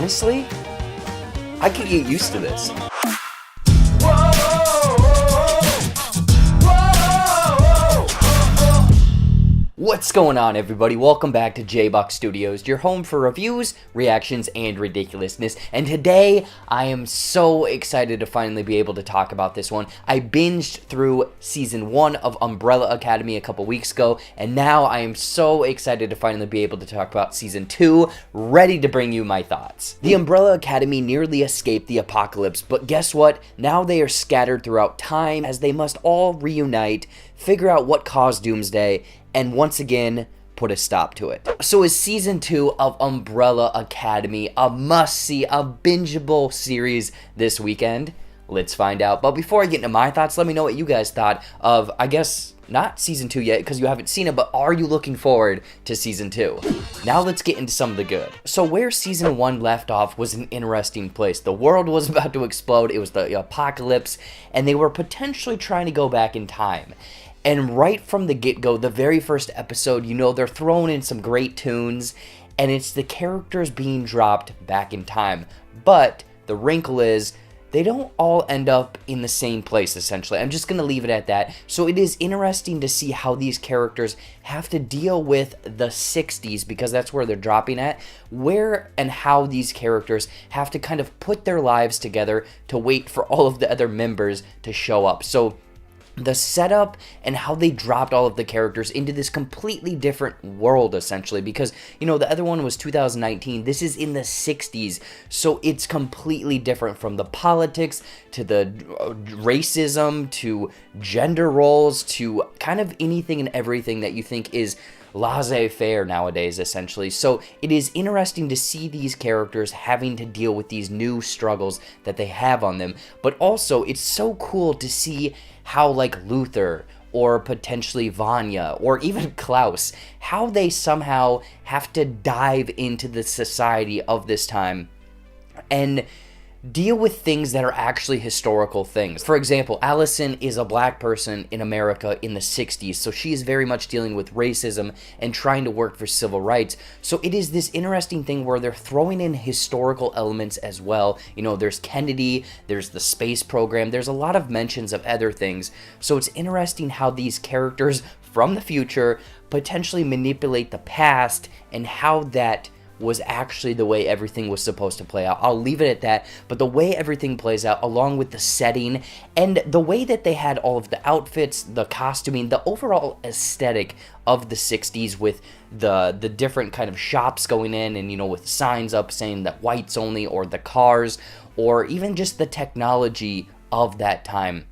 honestly, I could get used to this. What's going on, everybody? Welcome back to JBuck Studios, your home for reviews, reactions, and ridiculousness. And today, I am so excited to finally be able to talk about this one. I binged through Season 1 of Umbrella Academy a couple weeks ago, and now I am so excited to finally be able to talk about Season 2, ready to bring you my thoughts. The Umbrella Academy nearly escaped the apocalypse, but guess what? Now they are scattered throughout time as they must all reunite, figure out what caused Doomsday, and once again, put a stop to it. So is Season 2 of Umbrella Academy a must-see, a bingeable series this weekend? Let's find out. But before I get into my thoughts, let me know what you guys thought of, I guess, not Season 2 yet, because you haven't seen it, but are you looking forward to Season 2? Now let's get into some of the good. So where Season 1 left off was an interesting place. The world was about to explode, it was the apocalypse, and they were potentially trying to go back in time. And right from the get-go, the very first episode, you know, they're throwing in some great tunes, and it's the characters being dropped back in time. But the wrinkle is, they don't all end up in the same place, essentially. I'm just going to leave it at that. So it is interesting to see how these characters have to deal with the 60s, because that's where they're dropping at, where and how these characters have to kind of put their lives together to wait for all of the other members to show up. So the setup and how they dropped all of the characters into this completely different world, essentially, because, you know, the other one was 2019, this is in the 60s, so it's completely different, from the politics to the racism to gender roles to kind of anything and everything that you think is laissez-faire nowadays, essentially. So it is interesting to see these characters having to deal with these new struggles that they have on them, but also it's so cool to see how, like, Luther or potentially Vanya or even Klaus, how they somehow have to dive into the society of this time and deal with things that are actually historical things. For example, Allison is a black person in America in the 60s, so she is very much dealing with racism and trying to work for civil rights. So it is this interesting thing where they're throwing in historical elements as well. You know, there's Kennedy, there's the space program, there's a lot of mentions of other things. So it's interesting how these characters from the future potentially manipulate the past and how that was actually the way everything was supposed to play out. I'll leave it at that, but the way everything plays out, along with the setting, and the way that they had all of the outfits, the costuming, the overall aesthetic of the 60s with the different kind of shops going in and, you know, with signs up saying that whites only, or the cars, or even just the technology of that time.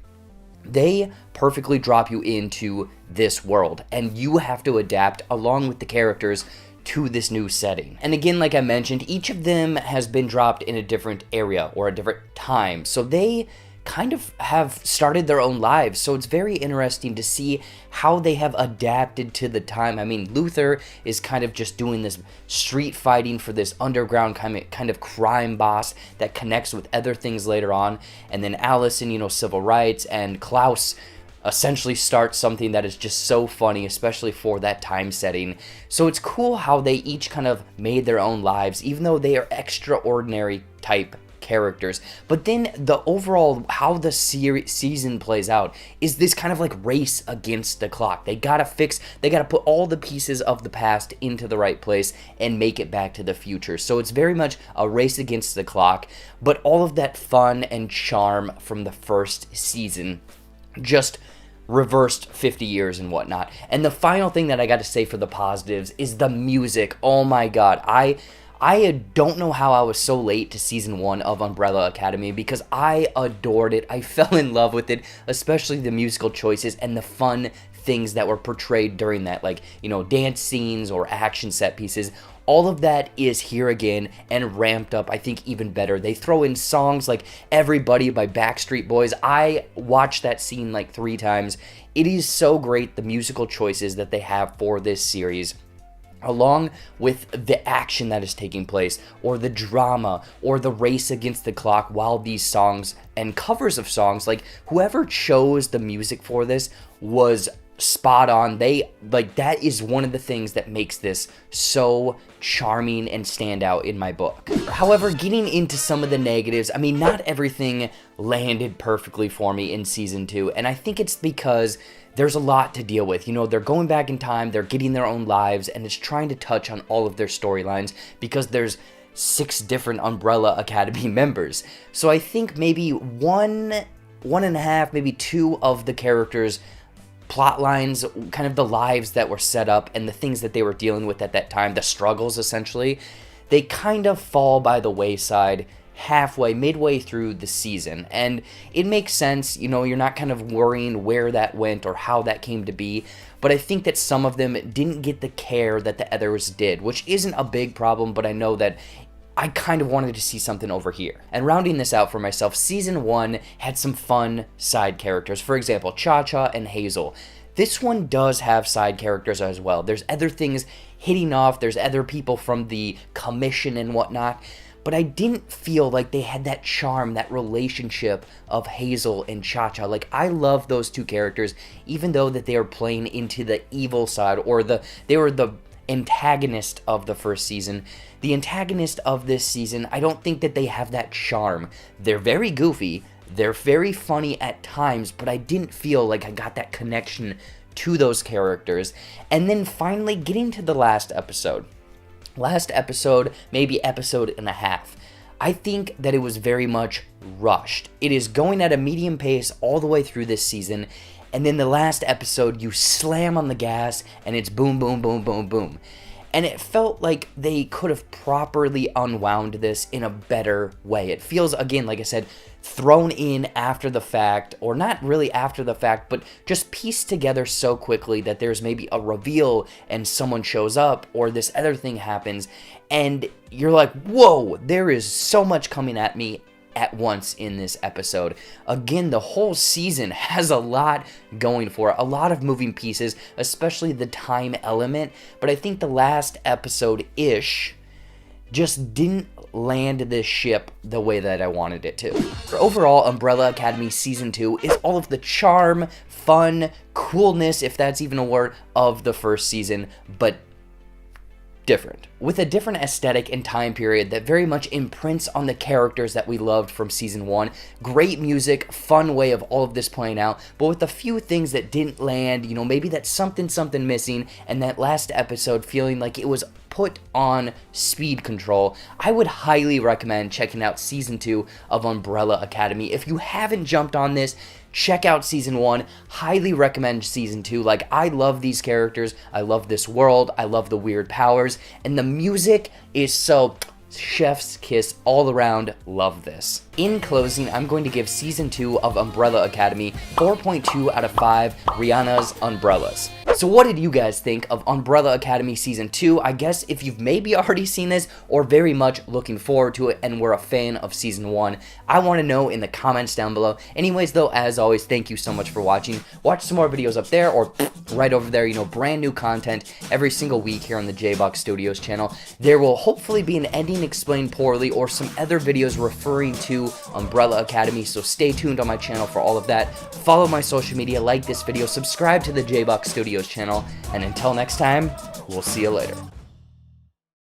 They perfectly drop you into this world, and you have to adapt along with the characters to this new setting. And again, like I mentioned, each of them has been dropped in a different area or a different time, so they kind of have started their own lives. So it's very interesting to see how they have adapted to the time. I mean, Luther is kind of just doing this street fighting for this underground kind of crime boss that connects with other things later on, and then Allison, you know, civil rights, and Klaus essentially starts something that is just so funny, especially for that time setting. So it's cool how they each kind of made their own lives, even though they are extraordinary type characters. But then the overall, how the season plays out is this kind of like race against the clock. They gotta put all the pieces of the past into the right place and make it back to the future. So it's very much a race against the clock, but all of that fun and charm from the first season just reversed 50 years and whatnot. And the final thing that I got to say for the positives is the music. Oh my god, I don't know how I was so late to Season 1 of Umbrella Academy, because I adored it. I fell in love with it, especially the musical choices and the fun things that were portrayed during that, like, you know, dance scenes or action set pieces. All of that is here again and ramped up, I think, even better. They throw in songs like Everybody by Backstreet Boys. I watched that scene like 3 times. It is so great, the musical choices that they have for this series, along with the action that is taking place, or the drama, or the race against the clock while these songs and covers of songs, like, whoever chose the music for this was spot on. That is one of the things that makes this so charming and stand out in my book. However, getting into some of the negatives, I mean, not everything landed perfectly for me in season 2, and I think it's because there's a lot to deal with. You know, they're going back in time, they're getting their own lives, and it's trying to touch on all of their storylines because there's 6 different Umbrella Academy members. So I think maybe one and a half, maybe 2 of the characters' plot lines, kind of the lives that were set up and the things that they were dealing with at that time, the struggles essentially, they kind of fall by the wayside midway through the season. And it makes sense, you know, you're not kind of worrying where that went or how that came to be, but I think that some of them didn't get the care that the others did, which isn't a big problem, but I know that I kind of wanted to see something over here. And rounding this out for myself, season 1 had some fun side characters. For example, Cha-Cha and Hazel. This one does have side characters as well. There's other things hitting off, there's other people from the commission and whatnot, but I didn't feel like they had that charm, that relationship of Hazel and Cha-Cha. Like, I love those 2 characters, even though that they are playing into the evil side, or they were the antagonist of the first season. The antagonist of this season, I don't think that they have that charm. They're very goofy, they're very funny at times, but I didn't feel like I got that connection to those characters. And then finally getting to the last episode, maybe episode and a half, I think that it was very much rushed. It is going at a medium pace all the way through this season, and then the last episode, you slam on the gas, and it's boom, boom, boom, boom, boom. And it felt like they could have properly unwound this in a better way. It feels, again, like I said, thrown in after the fact, or not really after the fact, but just pieced together so quickly that there's maybe a reveal and someone shows up, or this other thing happens, and you're like, whoa, there is so much coming at me at once in this episode. Again, the whole season has a lot going for it, a lot of moving pieces, especially the time element, but I think the last episode-ish just didn't land this ship the way that I wanted it to. For overall, Umbrella Academy Season 2 is all of the charm, fun, coolness, if that's even a word, of the first season, but different, with a different aesthetic and time period that very much imprints on the characters that we loved from season 1. Great music, fun way of all of this playing out, but with a few things that didn't land, you know, maybe that something missing, and that last episode feeling like it was put on speed control. I would highly recommend checking out season 2 of Umbrella Academy. If you haven't jumped on this, check out season 1. Highly recommend season 2. Like, I love these characters, I love this world, I love the weird powers, and the music is so chef's kiss all around. Love this. In closing, I'm going to give season 2 of Umbrella Academy 4.2 out of 5 Rihanna's Umbrellas. So what did you guys think of Umbrella Academy Season 2? I guess if you've maybe already seen this or very much looking forward to it and were a fan of Season 1, I want to know in the comments down below. Anyways though, as always, thank you so much for watching. Watch some more videos up there or right over there, you know, brand new content every single week here on the JBuck Studios channel. There will hopefully be an ending explained poorly or some other videos referring to Umbrella Academy, so stay tuned on my channel for all of that. Follow my social media, like this video, subscribe to the JBuck Studios channel, and until next time, we'll see you later.